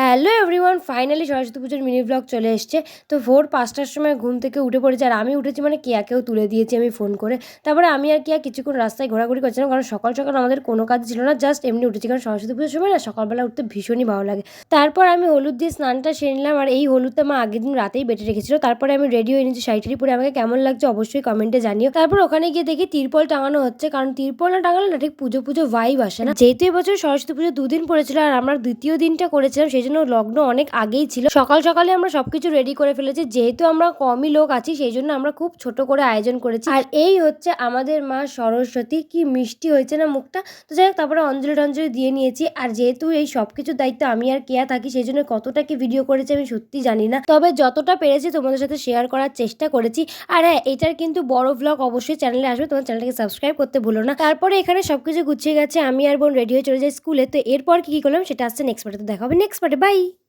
Hello everyone, finally Saraswati পুজোর mini blog চলে এসছে। তো ভোর ৫টার সময় ঘুম থেকে উঠে পড়েছি, আর আমি উঠেছি মানে কেয়াকেও তুলে দিয়েছি আমি ফোন করে। তারপরে আমি আর কেয়া কিছুক্ষণ রাস্তায় ঘোরাঘুরি করছিলাম, কারণ সকাল সকাল আমাদের কোনো কাজ ছিল না, জাস্ট এমনি উঠেছি, কারণ সরস্বতী পুজোর সময় না সকালবেলা উঠতে ভীষণই ভালো লাগে। তারপর আমি হলুদ দিয়ে স্নানটা সেরে নিলাম, আর এই হলুদটা মা আগের দিন রাতেই বেটে রেখেছিল। তারপরে আমি রেডি হয়ে নিয়েছি, শাড়ি পরে। আমাকে কেমন লাগছে অবশ্যই কমেন্টে জানিও। তারপর ওখানে গিয়ে দেখি তিরপল টাঙানো হচ্ছে, কারণ তিরপল না টাঙালে না ঠিক পুজো পুজো ভাইব আসে না। যেহেতু এবছর সরস্বতী পুজো দুদিন পড়েছিল, আর আমরা দ্বিতীয় দিনটা করেছিলাম, সেই জন্য লগ্ন অনেক আগেই ছিল। সকাল সকালে আমরা সবকিছু রেডি করে ফেলেছি, যেহেতু আমরা কমই লোক আছি সেই জন্য আমরা খুব ছোট করে আয়োজন করেছি। আর এই হচ্ছে আমাদের মা সরস্বতী, কি মিষ্টি হয়েছে না মুখটা। তো যাই হোক, তারপরে অঞ্জলি টঞ্জলি দিয়ে নিয়েছি। আর যেহেতু এই সবকিছুর দায়িত্ব আমি আর কেয়া থাকি, সেই জন্য কতটা কি ভিডিও করেছি আমি সত্যি জানি না, তবে যতটা পেরেছি তোমাদের সাথে শেয়ার করার চেষ্টা করেছি। আর হ্যাঁ, এটার কিন্তু বড় ভ্লগ অবশ্যই চ্যানেলে আসবে, তোমার চ্যানেলটাকে সাবস্ক্রাইব করতে ভুলো না। তারপরে এখানে সবকিছু গুছিয়ে গেছে, আমি আর বোন রেডি হয়ে চলে যাই স্কুলে। তো এরপর কি করলাম সেটা আসছে নেক্সট পার্টে, দেখা হবে নেক্সট পার্টে। বাই।